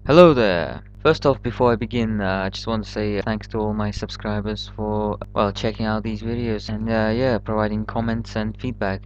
Hello there! First off, before I begin, I just want to say thanks to all my subscribers for, well, checking out these videos and, yeah, providing comments and feedback.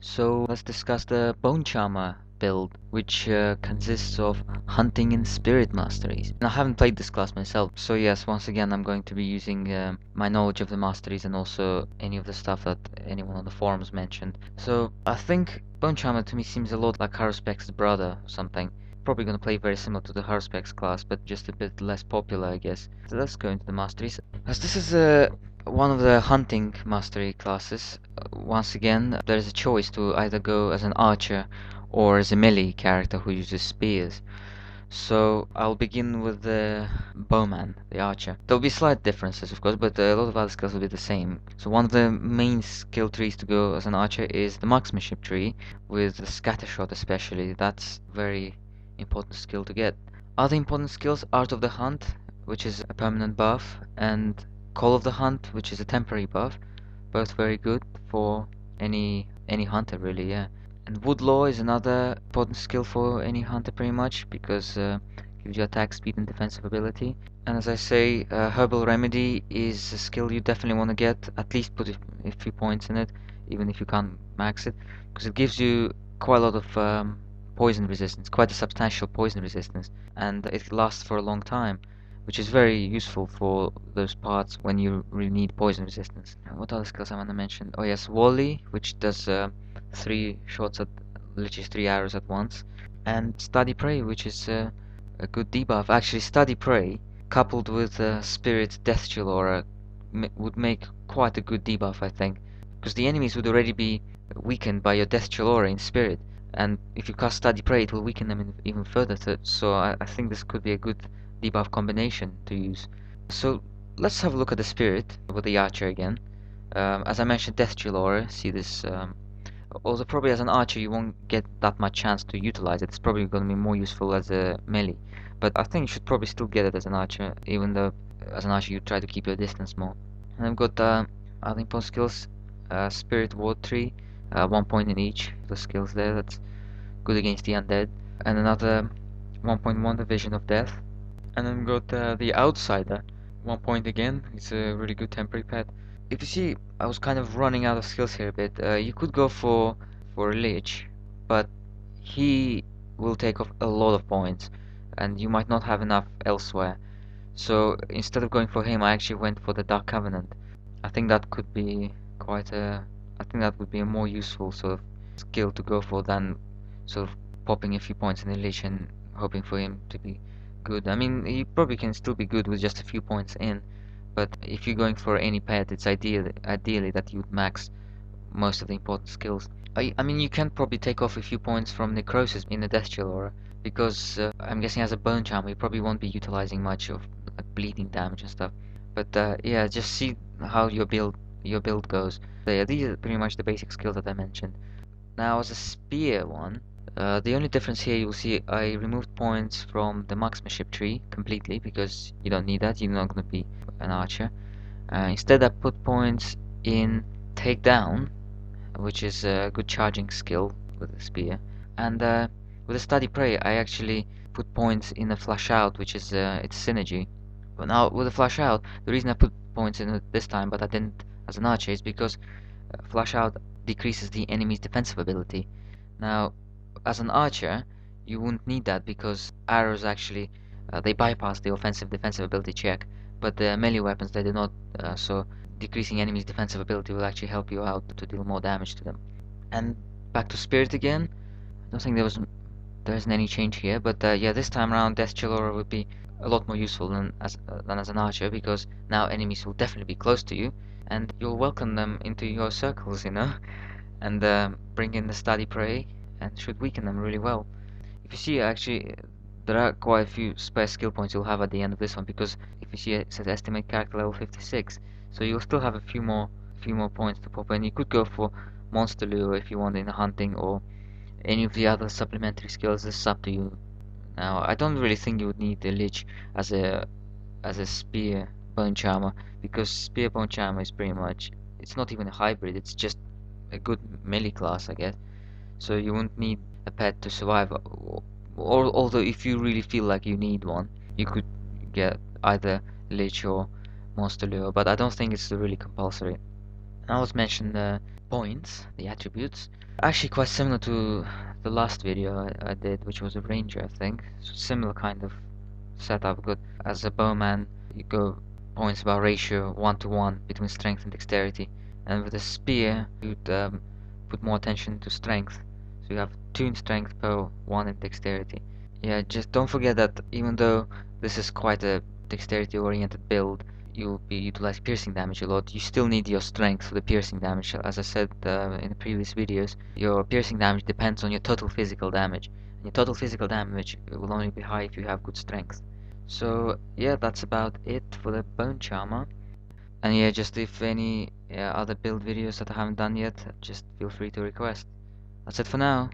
So, let's discuss the Bone Charmer build, which consists of hunting and spirit masteries. And I haven't played this class myself, so yes, once again, I'm going to be using my knowledge of the masteries and also any of the stuff that anyone on the forums mentioned. So, I think Bone Charmer to me seems a lot like Haruspex's brother or something. Probably going to play very similar to the Haruspex class, but just a bit less popular, I guess. So let's go into the masteries. As this is one of the hunting mastery classes, once again, there is a choice to either go as an archer or as a melee character who uses spears. So I'll begin with the bowman, the archer. There'll be slight differences, of course, but a lot of other skills will be the same. So one of the main skill trees to go as an archer is the marksmanship tree, with the scatter shot especially. That's very important skill to get. Other important skills: Art of the Hunt, which is a permanent buff, and Call of the Hunt, which is a temporary buff. Both very good for any hunter, really, yeah. And Woodlaw is another important skill for any hunter, pretty much, because gives you attack speed and defensive ability. And as I say, Herbal Remedy is a skill you definitely want to get. At least put a few points in it, even if you can't max it, because it gives you quite a lot of poison resistance, quite a substantial poison resistance, and it lasts for a long time, which is very useful for those parts when you really need poison resistance. What other skills I want to mention? Oh yes, Wally, which does 3 shots at literally 3 arrows at once, and Study Prey, which is a good debuff. Actually, Study Prey coupled with Spirit Death Chill Aura would make quite a good debuff, I think, because the enemies would already be weakened by your Death Chill Aura in Spirit, and if you cast Study Prey, it will weaken them even further. So I think this could be a good debuff combination to use. So let's have a look at the Spirit with the Archer again. As I mentioned, Death Chill Aura. See this. Although probably as an archer you won't get that much chance to utilize it. It's probably going to be more useful as a melee. But I think you should probably still get it as an archer, even though as an archer you try to keep your distance more. And I've got other important skills. Spirit Ward Tree, 1 point in each. The skills there, that's good against the undead. And another 1.1, the Vision of Death. And then we've got the Outsider, 1 point again. It's a really good temporary pet. If you see, I was kind of running out of skills here a bit. You could go for a Lich, but he will take off a lot of points, and you might not have enough elsewhere. So instead of going for him, I actually went for the Dark Covenant. I think that could be quite a. I think that would be a more useful sort of skill to go for than sort of popping a few points in the Lich and hoping for him to be good. I mean, he probably can still be good with just a few points in, but if you're going for any pet, it's ideally that you would max most of the important skills. I mean, you can probably take off a few points from Necrosis in the Death Chill Aura, because I'm guessing as a Bone Charmer, you probably won't be utilizing much of like, bleeding damage and stuff. But yeah, just see how your build goes. So yeah, these are pretty much the basic skills that I mentioned. Now, as a spear one, the only difference here you'll see I removed points from the marksmanship tree completely because you don't need that. You're not going to be an archer. Instead, I put points in takedown, which is a good charging skill with the spear. And with the Study Prey, I actually put points in the Flash Out, which is its synergy. But now with the Flash Out, the reason I put points in it this time, but I didn't as an archer, is because Flash Out decreases the enemy's defensive ability. Now, as an archer, you wouldn't need that because arrows actually they bypass the offensive defensive ability check, but the melee weapons they do not. So decreasing enemies' defensive ability will actually help you out to deal more damage to them. And back to Spirit again. I don't think there isn't any change here, but yeah, this time around Death Chill Aura would be a lot more useful than as an archer because now enemies will definitely be close to you, and you'll welcome them into your circles, and bring in the Study Prey and should weaken them really well. If you see, actually, there are quite a few spare skill points you'll have at the end of this one because if you see it says estimate character level 56, so you'll still have a few more points to pop in. You could go for Monster Lure if you want in the hunting or any of the other supplementary skills. This is up to you. Now, I don't really think you would need the Lich as a spear bone charmer because spear bone charmer is pretty much it's not even a hybrid. It's just a good melee class, I guess. So you won't need a pet to survive Or although if you really feel like you need one, you could get either Lich or Monster Lure, but I don't think it's really compulsory. And I was mentioning the points, the attributes. Actually quite similar to the last video I did, which was a Ranger, I think. So similar kind of setup. Good. As a bowman, you go points about ratio 1 to 1 between strength and dexterity. And with a spear, you'd put more attention to strength. So you have 2 in strength per 1 in dexterity. Yeah, just don't forget that even though this is quite a dexterity oriented build, you'll be utilizing piercing damage a lot. You still need your strength for the piercing damage. As I said in the previous videos, your piercing damage depends on your total physical damage. And your total physical damage will only be high if you have good strength. So yeah, that's about it for the bone charmer. And yeah, just if any other build videos that I haven't done yet, just feel free to request. That's it for now.